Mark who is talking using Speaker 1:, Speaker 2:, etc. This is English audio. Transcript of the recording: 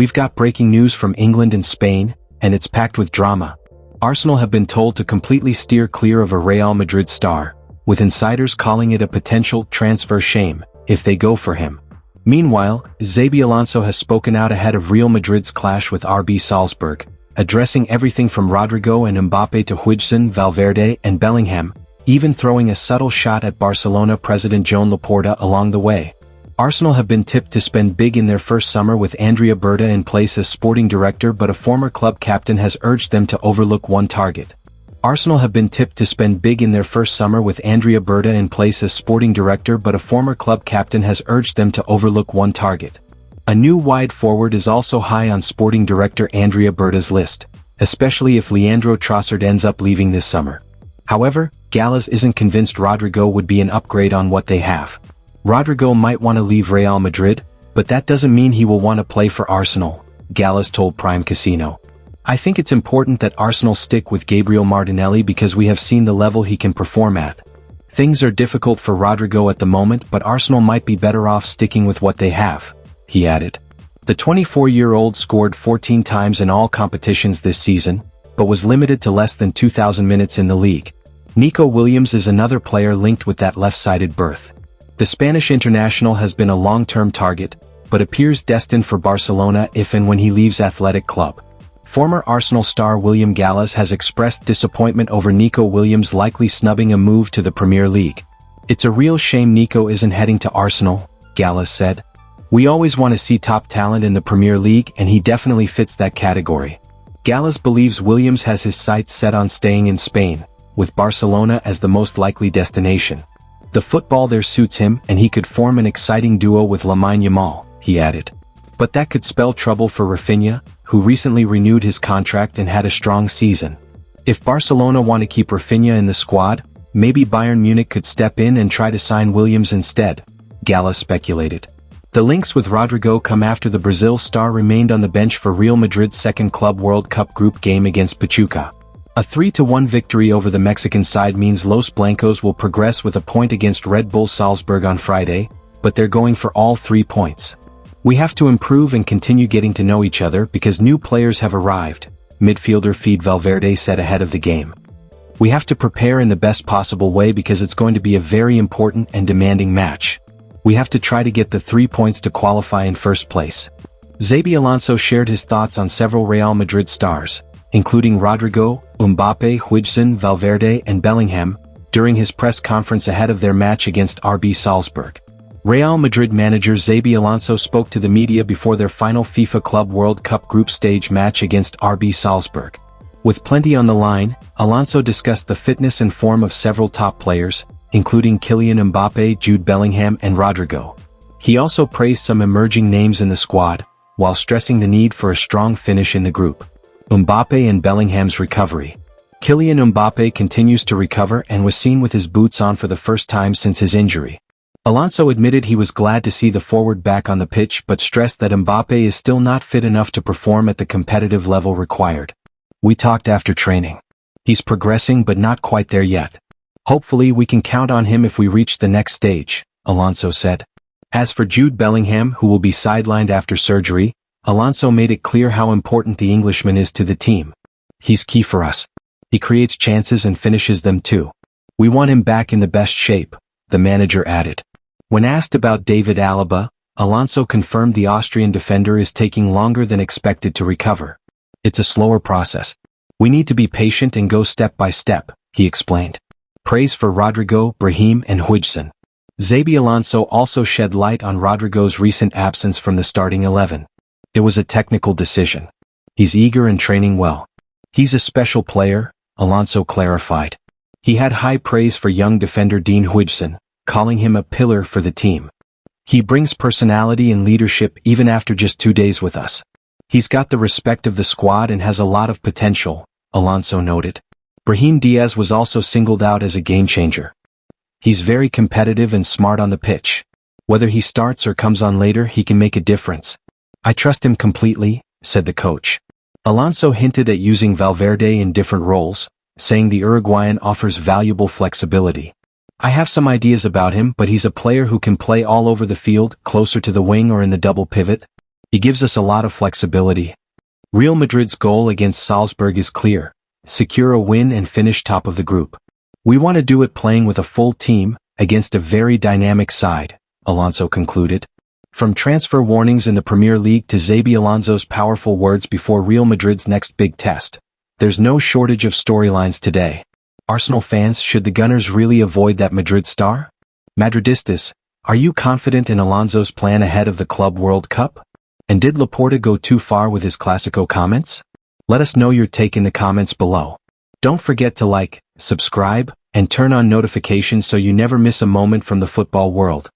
Speaker 1: We've got breaking news from England and Spain, and it's packed with drama. Arsenal have been told to completely steer clear of a Real Madrid star, with insiders calling it a potential transfer shame if they go for him. Meanwhile, Xabi Alonso has spoken out ahead of Real Madrid's clash with RB Salzburg, addressing everything from Rodrygo and Mbappé to Huijsen, Valverde, and Bellingham, even throwing a subtle shot at Barcelona president Joan Laporta along the way. Arsenal have been tipped to spend big in their first summer with Andrea Berta in place as sporting director, but a former club captain has urged them to overlook one target. Arsenal have been tipped to spend big in their first summer with Andrea Berta in place as sporting director, but a former club captain has urged them to overlook one target. A new wide forward is also high on sporting director Andrea Berta's list, especially if Leandro Trossard ends up leaving this summer. However, Gallas isn't convinced Rodrygo would be an upgrade on what they have. Rodrygo might want to leave Real Madrid, but that doesn't mean he will want to play for Arsenal, Gallas told Prime Casino. I think it's important that Arsenal stick with Gabriel Martinelli because we have seen the level he can perform at. Things are difficult for Rodrygo at the moment, but Arsenal might be better off sticking with what they have, he added. The 24-year-old scored 14 times in all competitions this season, but was limited to less than 2,000 minutes in the league. Nico Williams is another player linked with that left-sided berth. The Spanish international has been a long-term target, but appears destined for Barcelona if and when he leaves Athletic Club. Former Arsenal star William Gallas has expressed disappointment over Nico Williams likely snubbing a move to the Premier League. "It's a real shame Nico isn't heading to Arsenal," Gallas said. "We always want to see top talent in the Premier League, and he definitely fits that category." Gallas believes Williams has his sights set on staying in Spain, with Barcelona as the most likely destination. "The football there suits him, and he could form an exciting duo with Lamine Yamal," he added. But that could spell trouble for Rafinha, who recently renewed his contract and had a strong season. If Barcelona want to keep Rafinha in the squad, maybe Bayern Munich could step in and try to sign Williams instead, Gallas speculated. The links with Rodrygo come after the Brazil star remained on the bench for Real Madrid's second Club World Cup group game against Pachuca. A 3-1 victory over the Mexican side means Los Blancos will progress with a point against Red Bull Salzburg on Friday, but they're going for all 3 points. "We have to improve and continue getting to know each other because new players have arrived," midfielder Fede Valverde said ahead of the game. "We have to prepare in the best possible way because it's going to be a very important and demanding match. We have to try to get the 3 points to qualify in first place." Xabi Alonso shared his thoughts on several Real Madrid stars, including Rodrygo, Mbappé, Huijsen, Valverde, and Bellingham, during his press conference ahead of their match against RB Salzburg. Real Madrid manager Xabi Alonso spoke to the media before their final FIFA Club World Cup group stage match against RB Salzburg. With plenty on the line, Alonso discussed the fitness and form of several top players, including Kylian Mbappé, Jude Bellingham, and Rodrygo. He also praised some emerging names in the squad, while stressing the need for a strong finish in the group. Mbappé and Bellingham's recovery. Kylian Mbappé continues to recover and was seen with his boots on for the first time since his injury. Alonso admitted he was glad to see the forward back on the pitch but stressed that Mbappé is still not fit enough to perform at the competitive level required. "We talked after training. He's progressing but not quite there yet. Hopefully we can count on him if we reach the next stage," Alonso said. As for Jude Bellingham, who will be sidelined after surgery, Alonso made it clear how important the Englishman is to the team. "He's key for us. He creates chances and finishes them too. We want him back in the best shape," the manager added. When asked about David Alaba, Alonso confirmed the Austrian defender is taking longer than expected to recover. "It's a slower process. We need to be patient and go step by step," he explained. Praise for Rodrygo, Brahim, and Huijsen. Xabi Alonso also shed light on Rodrygo's recent absence from the starting 11. "It was a technical decision. He's eager and training well. He's a special player," Alonso clarified. He had high praise for young defender Dean Huijsen, calling him a pillar for the team. "He brings personality and leadership even after just 2 days with us. He's got the respect of the squad and has a lot of potential," Alonso noted. Brahim Diaz was also singled out as a game-changer. "He's very competitive and smart on the pitch. Whether he starts or comes on later, he can make a difference. I trust him completely," said the coach. Alonso hinted at using Valverde in different roles, saying the Uruguayan offers valuable flexibility. "I have some ideas about him, but he's a player who can play all over the field, closer to the wing or in the double pivot." He gives us a lot of flexibility. Real Madrid's goal against Salzburg is clear: secure a win and finish top of the group. We want to do it playing with a full team, against a very dynamic side, Alonso concluded. From transfer warnings in the Premier League to Xabi Alonso's powerful words before Real Madrid's next big test, there's no shortage of storylines today. Arsenal fans, should the Gunners really avoid that Madrid star? Madridistas, are you confident in Alonso's plan ahead of the Club World Cup? And did Laporta go too far with his Clasico comments? Let us know your take in the comments below. Don't forget to like, subscribe, and turn on notifications so you never miss a moment from the football world.